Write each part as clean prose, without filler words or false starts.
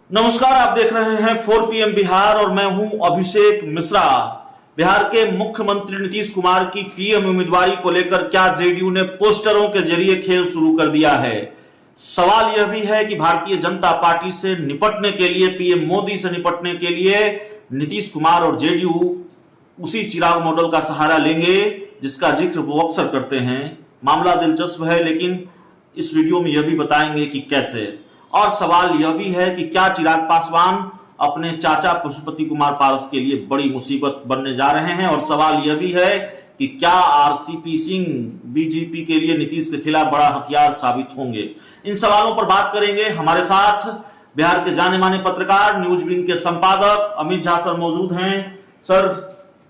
नमस्कार, आप देख रहे हैं 4 PM बिहार और मैं हूं अभिषेक मिश्रा। बिहार के मुख्यमंत्री नीतीश कुमार की पीएम उम्मीदवारी को लेकर क्या जेडीयू ने पोस्टरों के जरिए खेल शुरू कर दिया है। सवाल यह भी है कि भारतीय जनता पार्टी से निपटने के लिए, पीएम मोदी से निपटने के लिए नीतीश कुमार और जेडीयू उसी चिराग मॉडल का सहारा लेंगे जिसका जिक्र वो अक्सर करते हैं। मामला दिलचस्प है, लेकिन इस वीडियो में यह भी बताएंगे कि कैसे। और सवाल यह भी है कि क्या चिराग पासवान अपने चाचा पशुपति कुमार पारस के लिए बड़ी मुसीबत बनने जा रहे हैं। और सवाल यह भी है कि क्या आरसीपी सिंह बीजेपी के लिए नीतीश के खिलाफ बड़ा हथियार साबित होंगे। इन सवालों पर बात करेंगे। हमारे साथ बिहार के जाने माने पत्रकार, न्यूज विंग के संपादक अमित झा सर मौजूद हैं। सर,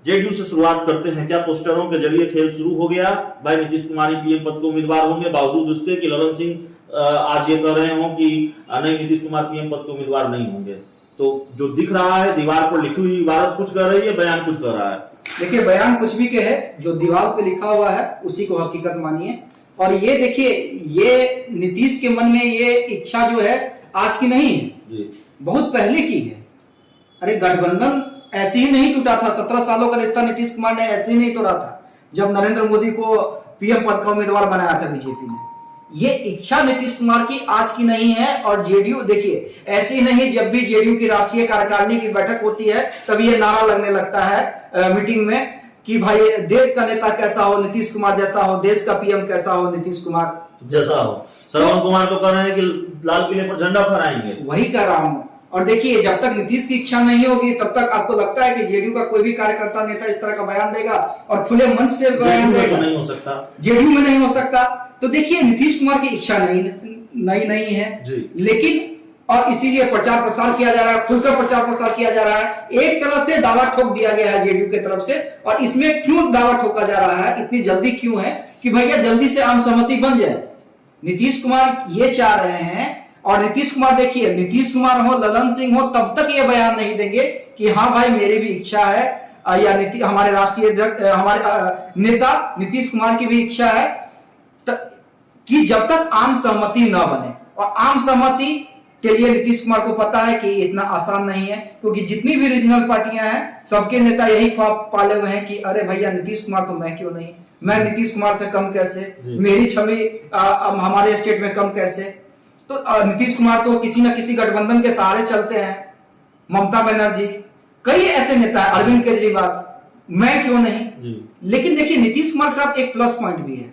जेडीयू से शुरुआत करते हैं। क्या पोस्टरों के जरिए खेल शुरू हो गया? भाई, नीतीश कुमार ही पीएम पद के उम्मीदवार होंगे, बावजूद उसके कि ललन सिंह आज ये कह रहे हो कि नहीं, नीतीश कुमार पीएम पद के उम्मीदवार नहीं होंगे। तो जो दिख रहा है, दीवार पर लिखी हुई इबारत कुछ कह रही है, बयान कुछ कह रहा है। देखिए, बयान कुछ भी के है, जो दीवार पे लिखा हुआ है उसी को हकीकत मानिए। और ये देखिए, ये नीतीश के मन में ये इच्छा जो है आज की नहीं है जी, बहुत पहले की है। अरे, गठबंधन ऐसे ही नहीं टूटा था। 17 सालों का रिश्ता नीतीश कुमार ने ऐसे ही नहीं तोड़ा था जब नरेंद्र मोदी को पीएम पद का उम्मीदवार बनाया था बीजेपी ने। ये इच्छा नीतीश कुमार की आज की नहीं है। और जेडीयू, देखिए, ऐसे ही नहीं, जब भी जेडीयू की राष्ट्रीय कार्यकारिणी की बैठक होती है तभी ये नारा लगने लगता है मीटिंग में कि भाई देश का नेता कैसा हो, नीतीश कुमार जैसा हो, देश का पीएम कैसा हो, नीतीश कुमार जैसा हो। श्रवण कुमार तो कह रहे हैं कि लाल किले पर झंडा फहराएंगे। वही कह रहा हूं। और देखिए, जब तक नीतीश की इच्छा नहीं होगी तब तक आपको लगता है कि जेडीयू का कोई भी कार्यकर्ता नेता इस तरह का बयान देगा और खुले मन से बयान देगा? नहीं हो सकता, जेडीयू में नहीं हो सकता। तो देखिए, नीतीश कुमार की इच्छा नहीं है जी। लेकिन और इसीलिए प्रचार प्रसार किया जा रहा है, खुलकर प्रचार प्रसार किया जा रहा है। एक तरह से दावा ठोक दिया गया है जेडीयू की तरफ से। और इसमें क्यों दावा ठोका जा रहा है, इतनी जल्दी क्यों है कि भैया जल्दी से आम सहमति बन जाए। नीतीश कुमार ये चाह रहे हैं। और नीतीश कुमार, देखिए, नीतीश कुमार हो, ललन सिंह हो, तब तक ये बयान नहीं देंगे कि हाँ भाई मेरी भी इच्छा है, या हमारे राष्ट्रीय हमारे नेता नीतीश कुमार की भी इच्छा है कि जब तक आम सहमति न बने। और आम सहमति के लिए नीतीश कुमार को पता है कि इतना आसान नहीं है, क्योंकि जितनी भी रीजनल पार्टियां हैं सबके नेता यही ख्वाब पाले हुए हैं कि अरे भैया नीतीश कुमार तो मैं क्यों नहीं, मैं नीतीश कुमार से कम कैसे, मेरी छवि हमारे स्टेट में कम कैसे। तो नीतीश कुमार तो किसी न किसी गठबंधन के सहारे चलते हैं, ममता बनर्जी, कई ऐसे नेता है, अरविंद केजरीवाल, मैं क्यों नहीं। लेकिन देखिए, नीतीश कुमार साहब एक प्लस पॉइंट भी है।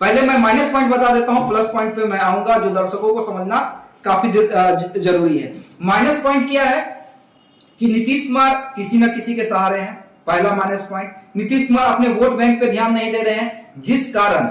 पहले मैं माइनस पॉइंट बता देता हूं, प्लस पॉइंट पे मैं आऊंगा, जो दर्शकों को समझना काफी जरूरी है। माइनस पॉइंट क्या है कि नीतीश कुमार किसी न किसी के सहारे हैं। पहला माइनस पॉइंट, नीतीश कुमार अपने वोट बैंक पे ध्यान नहीं दे रहे हैं, जिस कारण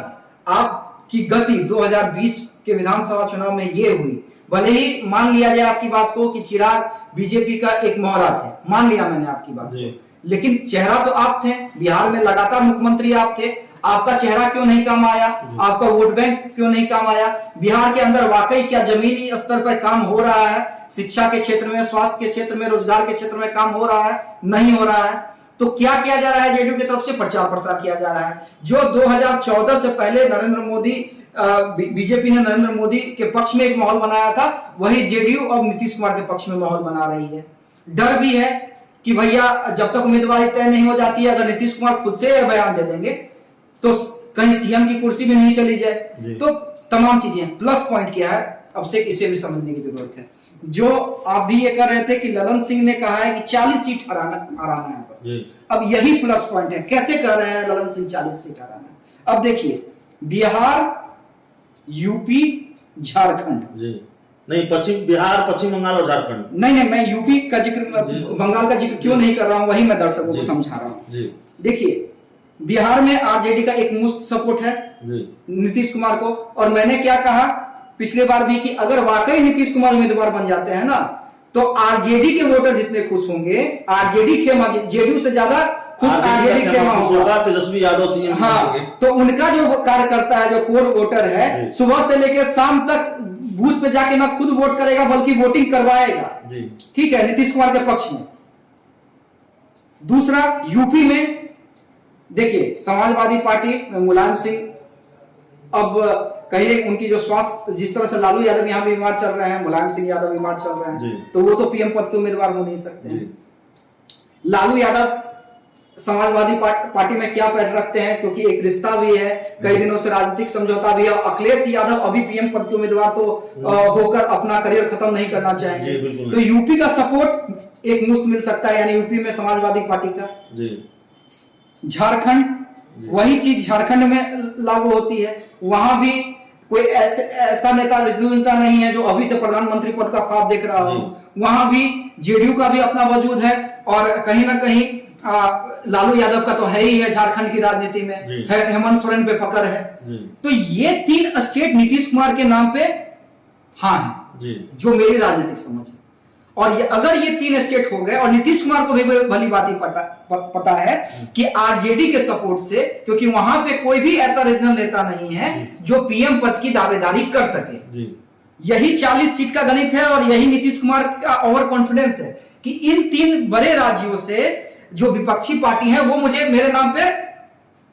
आपकी गति 2020 के विधानसभा चुनाव में ये हुई। भले ही मान लिया जाए आपकी बात को कि चिराग बीजेपी का एक मोहरा थे, मान लिया मैंने आपकी बात को, लेकिन चेहरा तो आप थे, बिहार में लगातार मुख्यमंत्री आप थे। आपका चेहरा क्यों नहीं काम आया, आपका वोट बैंक क्यों नहीं काम आया? बिहार के अंदर वाकई क्या जमीनी स्तर पर काम हो रहा है? शिक्षा के क्षेत्र में, स्वास्थ्य के क्षेत्र में, रोजगार के क्षेत्र में काम हो रहा है? नहीं हो रहा है। तो क्या किया जा रहा है? जेडीयू की तरफ से प्रचार प्रसार किया जा रहा है। जो 2014 से पहले नरेंद्र मोदी, बीजेपी ने नरेंद्र मोदी के पक्ष में एक माहौल बनाया था, वही जेडीयू अब नीतीश कुमार के पक्ष में माहौल बना रही है। डर भी है कि भैया जब तक उम्मीदवारी तय नहीं हो जाती है, अगर नीतीश कुमार खुद से बयान दे देंगे तो कहीं सीएम की कुर्सी भी नहीं चली जाए। तो तमाम चीजें, प्लस पॉइंट क्या है, अब से इसे भी समझने की जरूरत है। जो आप भी ये कर रहे थे कि ललन सिंह ने कहा है कि 40 सीट हराना है बस, अब यही प्लस पॉइंट है। कैसे कह रहे हैं ललन सिंह 40 सीट हराना? अब देखिए, बिहार, यूपी, झारखंड, नहीं, बिहार, पश्चिम बंगाल और झारखंड। नहीं, मैं यूपी का जिक्र, बंगाल का जिक्र क्यों नहीं कर रहा हूं, वही मैं दर्शकों को समझा रहा हूं। देखिए, बिहार में आरजेडी का एक मुश्त सपोर्ट है नीतीश कुमार को। और मैंने क्या कहा पिछले बार भी कि अगर वाकई नीतीश कुमार उम्मीदवार बन जाते हैं ना, तो आरजेडी के वोटर जितने खुश होंगे, आरजेडी खेमा, जेडीयू से ज्यादा खुश आरजेडी खेमा होगा, तेजस्वी यादव सीएम। हाँ, तो उनका जो कार्यकर्ता है, जो कोर वोटर है, सुबह से लेकर शाम तक बूथ पे जाके ना खुद वोट करेगा बल्कि वोटिंग करवाएगा। ठीक है, नीतीश कुमार के पक्ष में। दूसरा, यूपी में देखिए, समाजवादी पार्टी मुलायम सिंह अब कहीं उनकी जो स्वास्थ्य, जिस तरह से लालू यादव यहाँ बीमार चल रहे हैं, मुलायम सिंह यादव बीमार चल रहे हैं, तो वो तो पीएम पद के उम्मीदवार हो नहीं सकते हैं। लालू यादव समाजवादी पार्टी में क्या पैठ रखते हैं, क्योंकि एक रिश्ता भी है, कई दिनों से राजनीतिक समझौता भी है। अखिलेश यादव अभी पीएम पद के उम्मीदवार तो होकर अपना करियर खत्म नहीं करना चाहेंगे, तो यूपी का सपोर्ट एक मुश्त मिल सकता है, यानी यूपी में समाजवादी पार्टी का। झारखंड, वही चीज झारखंड में लागू होती है, वहां भी कोई ऐसा नेता, रीजनल नेता नहीं है जो अभी से प्रधानमंत्री पद का ख्वाब देख रहा हो। वहां भी जेडीयू का भी अपना वजूद है, और कहीं ना कहीं लालू यादव का तो है ही है झारखंड की राजनीति में, हेमंत सोरेन पे पकड़ है। तो ये 3 स्टेट नीतीश कुमार के नाम पे हाँ है, जो मेरी राजनीतिक समझ है। और अगर ये 3 स्टेट हो गए, और नीतीश कुमार को भी भली बात ही पता है कि आरजेडी के सपोर्ट से, क्योंकि वहां पे कोई भी ऐसा रीजनल नेता नहीं है जो पीएम पद की दावेदारी कर सके। यही 40 सीट का गणित है, और यही नीतीश कुमार का ओवर कॉन्फिडेंस है कि इन 3 बड़े राज्यों से जो विपक्षी पार्टी है वो मुझे, मेरे नाम पे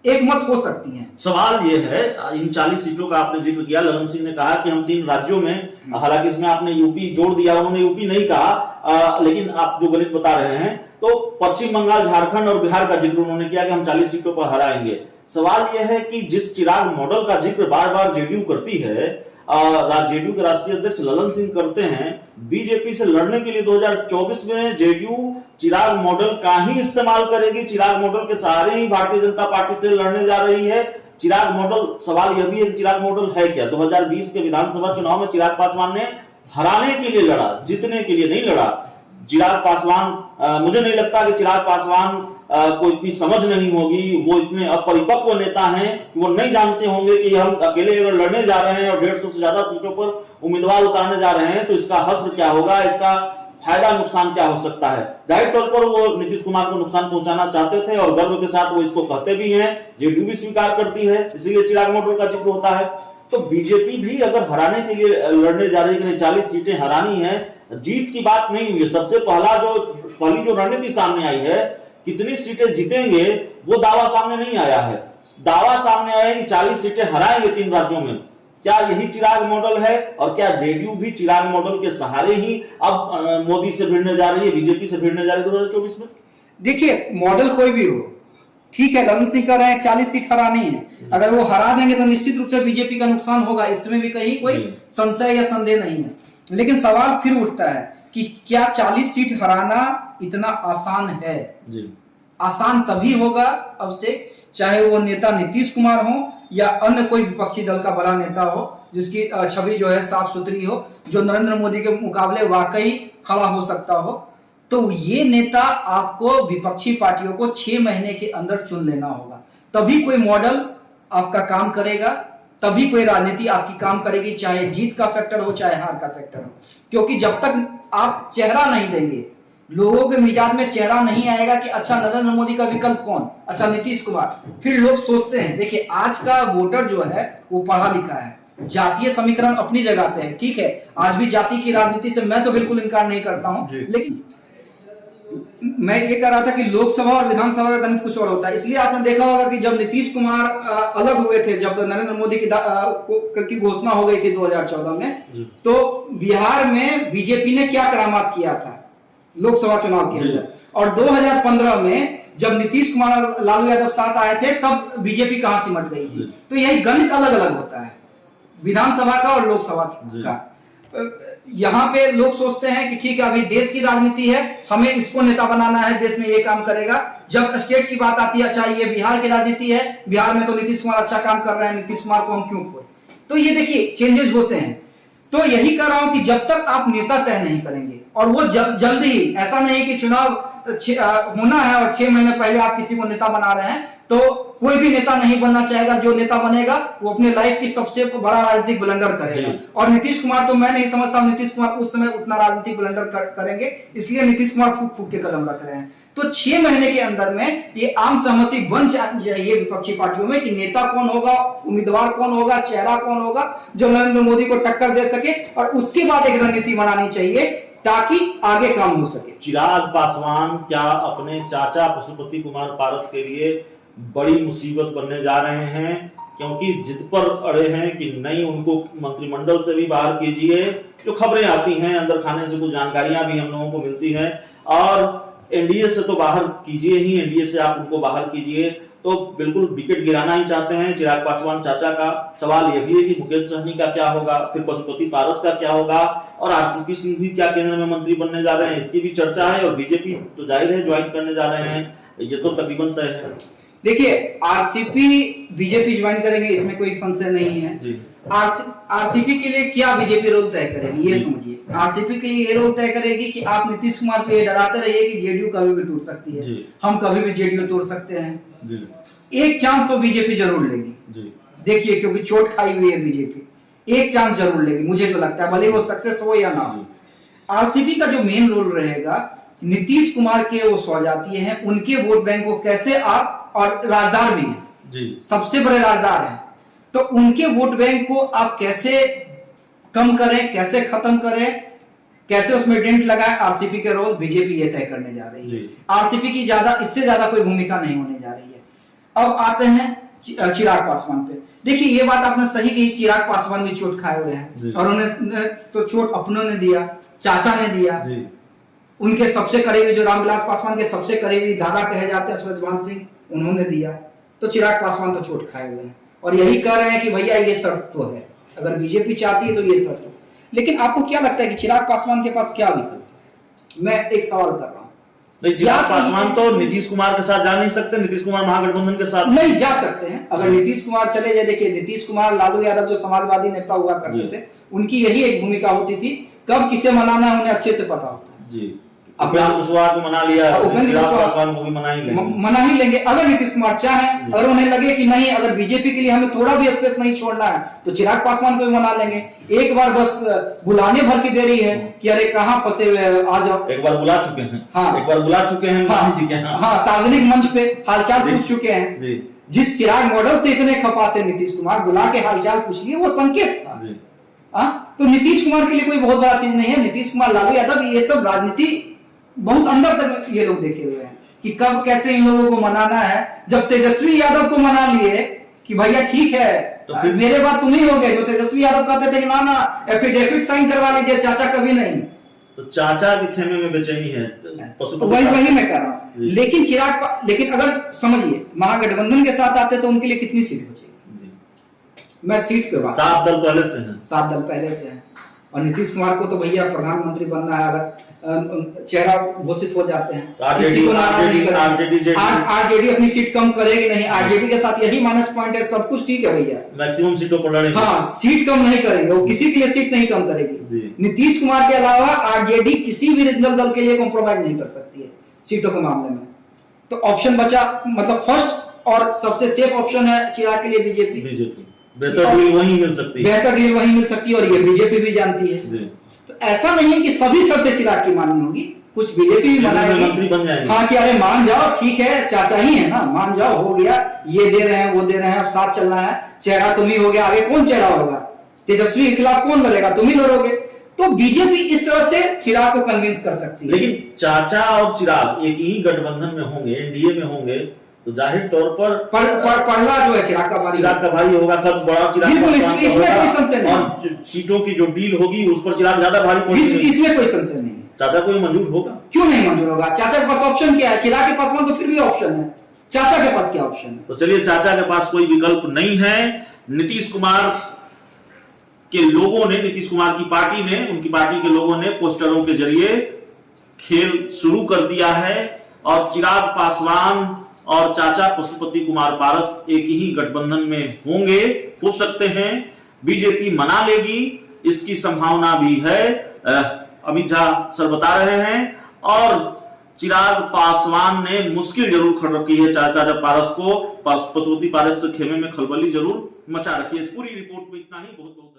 एक मत हो सकती हैं। सवाल ये है, इन 40 सीटों का आपने जिक्र किया, ललन सिंह ने कहा कि हम 3 राज्यों में, हालांकि इसमें आपने यूपी जोड़ दिया, उन्होंने यूपी नहीं कहा, लेकिन आप जो गणित बता रहे हैं, तो पश्चिम बंगाल, झारखंड और बिहार का जिक्र उन्होंने किया कि हम 40 सीटों पर हराएंगे। सवाल यह है कि जिस चिराग मॉडल का जिक्र बार बार जेडीयू करती है, जेडीयू के राष्ट्रीय अध्यक्ष ललन सिंह करते हैं, बीजेपी से लड़ने के लिए 2024 में जेडीयू चिराग मॉडल का ही इस्तेमाल करेगी, चिराग मॉडल के सहारे ही भारतीय जनता पार्टी से लड़ने जा रही है। चिराग मॉडल, सवाल यह भी है कि चिराग मॉडल है क्या? 2020 के विधानसभा चुनाव में चिराग पासवान ने हराने के लिए लड़ा, जीतने के लिए नहीं लड़ा। चिराग पासवान, मुझे नहीं लगता कि चिराग पासवान को इतनी समझ नहीं होगी, वो इतने अपरिपक्व नेता हैं कि वो नहीं जानते होंगे कि हम अकेले अगर लड़ने जा रहे हैं और 150 से ज्यादा सीटों पर उम्मीदवार उतारने जा रहे हैं तो इसका हश्र क्या होगा, इसका फायदा नुकसान क्या हो सकता है। जाहिर तौर पर वो नीतीश कुमार को नुकसान पहुंचाना चाहते थे, और गर्व के साथ वो इसको कहते भी हैं, जेडीयू भी स्वीकार करती है, इसीलिए चिराग मॉडल का जिक्र होता है। तो बीजेपी भी अगर हराने के लिए लड़ने जा रही है, 40 सीटें हरानी है, जीत की बात नहीं हुई है। सबसे पहली जो रणनीति सामने आई है, कितनी सीटें जीतेंगे वो दावा सामने नहीं आया है। दावा सामने आया है कि 40 सीटें हराएंगे 3 राज्यों में। क्या यही चिराग मॉडल है? और क्या जेडीयू भी चिराग मॉडल के सहारे ही अब मोदी से भिड़ने जा रही है, बीजेपी से भिड़ने जा रही है 2024 में? देखिए, मॉडल कोई भी हो, ठीक है, ललन सिंह कह रहे हैं 40 सीट हरानी है, अगर वो हरा देंगे तो निश्चित रूप से बीजेपी का नुकसान होगा, इसमें भी कहीं कोई संशय या संदेह नहीं है। लेकिन सवाल फिर उठता है कि क्या 40 सीट हराना इतना आसान है? आसान तभी होगा अब से, चाहे वो नेता नीतीश कुमार हो या अन्य कोई विपक्षी दल का बड़ा नेता हो, जिसकी छवि जो है साफ सुथरी हो, जो नरेंद्र मोदी के मुकाबले वाकई खड़ा हो सकता हो। तो ये नेता आपको विपक्षी पार्टियों को 6 महीने के अंदर चुन लेना होगा, तभी कोई मॉडल आपका काम करेगा, तभी कोई राजनीति आपकी काम करेगी, चाहे जीत का फैक्टर हो चाहे हार का फैक्टर हो। क्योंकि जब तक आप चेहरा नहीं देंगे, लोगों के मिजाज में चेहरा नहीं आएगा कि अच्छा नरेंद्र मोदी का विकल्प कौन, अच्छा नीतीश कुमार, फिर लोग सोचते हैं। देखिए, आज का वोटर जो है वो पढ़ा लिखा है, जातीय समीकरण अपनी जगह पे है, ठीक है, आज भी जाति की राजनीति से मैं तो बिल्कुल इनकार नहीं करता हूं, लेकिन मैं ये कह रहा था कि लोकसभा और विधानसभा का गणित कुछ और होता है। इसलिए आपने देखा होगा कि जब नीतीश कुमार अलग हुए थे, जब नरेंद्र मोदी की घोषणा हो गई थी 2014 में, तो बिहार में बीजेपी ने क्या करामात किया था लोकसभा चुनाव के अंदर, और 2015 में जब नीतीश कुमार और लालू यादव साथ आए थे तब बीजेपी कहां सिमट गई थी। तो यही गणित अलग अलग होता है, विधानसभा का और लोकसभा का। यहाँ पे लोग सोचते हैं कि ठीक है, अभी देश की राजनीति है, हमें इसको नेता बनाना है, देश में ये काम करेगा। जब स्टेट की बात आती है, अच्छा ये बिहार की राजनीति है, बिहार में तो नीतीश कुमार अच्छा काम कर रहे हैं, नीतीश कुमार को हम क्यों खोए। तो ये देखिए चेंजेस होते हैं। तो यही कर रहा हूं कि जब तक आप नेता तय नहीं करेंगे, और वो जल्दी ही, ऐसा नहीं कि चुनाव होना है और 6 महीने पहले आप किसी को नेता बना रहे हैं, तो कोई भी नेता नहीं बनना चाहेगा। जो नेता बनेगा वो अपने लाइफ की सबसे बड़ा राजनीतिक ब्लंडर करेगा, और नीतीश कुमार तो मैं नहीं समझता नीतीश कुमार उस समय उतना राजनीतिक ब्लंडर करेंगे, इसलिए नीतीश कुमार फूक फूक के कदम रख रहे हैं। तो 6 महीने के अंदर में ये आम सहमति बन जाइए विपक्षी पार्टियों में कि नेता कौन होगा, उम्मीदवार कौन होगा, चेहरा कौन होगा जो नरेंद्र मोदी को टक्कर दे सके, और उसके बाद एक रणनीति बनानी चाहिए ताकि आगे काम हो सके। चिराग पासवान क्या अपने चाचा पशुपति कुमार पारस के लिए बड़ी मुसीबत बनने जा रहे हैं? क्योंकि जिद पर अड़े हैं कि नहीं, उनको मंत्रिमंडल से भी बाहर कीजिए। जो खबरें आती हैं अंदर खाने से, कुछ जानकारियां भी हम लोगों को मिलती हैं, और एनडीए से तो बाहर कीजिए ही, एनडीए से आप उनको बाहर कीजिए। तो बिल्कुल विकेट गिराना ही चाहते हैं चिराग पासवान चाचा का। सवाल यह भी है कि मुकेश सहनी का क्या होगा, फिर पशुपति पारस का क्या होगा, और आरसीपी सिंह भी क्या केंद्र में मंत्री बनने जा रहे हैं, इसकी भी चर्चा है। और बीजेपी तो जाहिर है ज्वाइन करने जा रहे हैं, ये तो तकरीबन तय है। देखिए, आरसीपी बीजेपी ज्वाइन करेंगे, इसमें कोई संशय नहीं है। आरसीपी के लिए क्या बीजेपी रोल तय करेगी, ये समझिए। आरसीपी के लिए ये रोल तय करेगी कि आप नीतीश कुमार को ये डराते रहिए कि जेडीयू कभी भी टूट सकती है, हम कभी भी जेडीयू तोड़ सकते हैं। एक चांस तो बीजेपी जरूर लेगी, देखिए, क्योंकि चोट खाई हुई है बीजेपी, एक चांस जरूर लेगी, मुझे तो लगता है, भले वो सक्सेस हो या ना हो। आरसीपी का जो मेन रोल रहेगा, नीतीश कुमार के वो स्वजातीय हैं, उनके वोट बैंक को कैसे आप, और राजदार भी हैं, सबसे बड़े राजदार हैं, तो उनके वोट बैंक को आप कैसे कम करें, कैसे खत्म करें, कैसे उसमें डेंट लगाए, आरसीपी के रोल बीजेपी ये तय करने जा रही है। आरसीपी की इससे ज्यादा कोई भूमिका नहीं होने जा रही है। अब आते हैं चिराग पासवान पे। देखिए, ये बात आपने सही कही, चिराग पासवान भी चोट खाए हुए हैं, और उन्हें तो चोट अपनों ने दिया, चाचा ने दिया, उनके सबसे करीबी जो रामविलास पासवान के सबसे करीबी दादा कहे जाते हैं सूरजभान सिंह, उन्होंने दिया। तो चिराग पासवान तो चोट खाए हुए हैं, और यही कह रहे हैं कि भैया ये शर्त तो है, अगर बीजेपी चाहती है तो ये शर्त हो। लेकिन आपको क्या लगता है कि चिराग पासवान के पास क्या विकल्प है? मैं एक सवाल कर रहा हूँ। चिराग पासवान तो नीतीश कुमार के साथ जा नहीं सकते, नीतीश कुमार महागठबंधन के साथ नहीं जा सकते हैं। अगर नीतीश कुमार चले जाए, देखिए नीतीश कुमार, लालू यादव जो समाजवादी नेता हुआ करते थे, उनकी यही एक भूमिका होती थी, कब किसे मनाना है उन्हें अच्छे से पता होता है जी। उपेंद्र कुशवाहा को मना लिया, चिराग पासवान को भी मना ही लेंगे। अगर नीतीश कुमार चाहे, अगर उन्हें लगे कि नहीं, अगर बीजेपी के लिए हमें थोड़ा भी स्पेस नहीं छोड़ना है, तो चिराग पासवान को भी मना लेंगे। एक बार बस बुलाने भर की देरी है कि अरे कहाँ फंसे हुए हैं, आ जाओ। एक बार बुला चुके हैं, हाँ, एक बार बुला चुके हैं, हाँ, सार्वजनिक मंच पे हालचाल पूछ चुके हैं। जिस चिराग मॉडल से इतने खपाते नीतीश कुमार, बुला के हालचाल पूछ लिए, वो संकेत था। तो नीतीश कुमार के लिए कोई बहुत बड़ा चीज नहीं है। नीतीश कुमार, लालू यादव, ये सब राजनीति बहुत अंदर तक ये लोग देखे हुए हैं कि कब कैसे इन लोगों को मनाना है। जब तेजस्वी यादव को मना लिए कि भैया ठीक है, तो फिर मेरे बात तुम ही हो गए, जो तेजस्वी यादव कहते थे कि ना एफिडेविट साइन करवा लीजिए, चाचा कभी नहीं। तो चाचा के खेमे में बेचैनी है, वही मैं कह रहा हूँ। लेकिन अगर समझिए, महागठबंधन के साथ आते तो उनके लिए कितनी सीट बचेगी? मैं सीट पे बात, 7 दल पहले से हैं, 7 दल पहले से हैं। और नीतीश कुमार को तो भैया प्रधानमंत्री बनना है, अगर चेहरा घोषित हो जाते हैं, किसी को आरजेडी अपनी सीट कम करेगी नहीं। आरजेडी के साथ यही माइनस पॉइंट है, सब कुछ ठीक है भैया, मैक्सिमम सीटों पर लड़ेंगे। हाँ, सीट कम नहीं करेंगे, वो किसी के लिए सीट नहीं कम करेगी। नीतीश कुमार के अलावा आरजेडी किसी भी रीजनल दल के लिए कॉम्प्रोमाइज नहीं कर सकती है सीटों के मामले में। तो ऑप्शन बचा, मतलब फर्स्ट और सबसे सेफ ऑप्शन है चिराग के लिए बीजेपी। बेहतर डील वही मिल सकती है, और ये बीजेपी भी जानती है। तो ऐसा नहीं है कि सभी शर्तें चिराग की माननी होगी, कुछ बीजेपी भी मनाएगी। हाँ, कि अरे मान जाओ, ठीक है, चाचा ही है ना, मान जाओ, हो गया, ये दे रहे हैं, वो दे रहे हैं, अब साथ चलना है, चेहरा तुम ही हो गया, आगे कौन चेहरा होगा? तेजस्वी के खिलाफ कौन लड़ेगा? तुम ही लड़ोगे। तो बीजेपी इस तरह से चिराग को कन्विंस कर सकती है। लेकिन चाचा और चिराग एक ही गठबंधन में होंगे, एनडीए में होंगे, तो जाहिर तौर पर पढ़ला जो है चिराग का भारी होगा, कद बड़ा चिराग, इसमें कोई संशय नहीं। और सीटों की जो डील होगी उस पर चिराग ज्यादा भारी पड़ेगा, इसमें कोई संशय नहीं। चाचा को मंजूर होगा? क्यों नहीं मंजूर होगा? चाचा के पास ऑप्शन क्या है? चिराग के पास तो फिर भी ऑप्शन है, चाचा के पास क्या ऑप्शन है? तो चलिए, चाचा के पास कोई विकल्प नहीं है। नीतीश कुमार के लोगों ने, नीतीश कुमार की पार्टी ने, उनकी पार्टी के लोगों ने पोस्टरों के जरिए खेल शुरू कर दिया है, और चिराग पासवान और चाचा पशुपति कुमार पारस एक ही गठबंधन में होंगे, हो सकते हैं। बीजेपी मना लेगी, इसकी संभावना भी है, अमित झा सर बता रहे हैं। और चिराग पासवान ने मुश्किल जरूर खड़ रखी है चाचा पारस को, पशुपति पारस के खेमे में खलबली जरूर मचा रखी है। इस पूरी रिपोर्ट में इतना ही। बहुत बहुत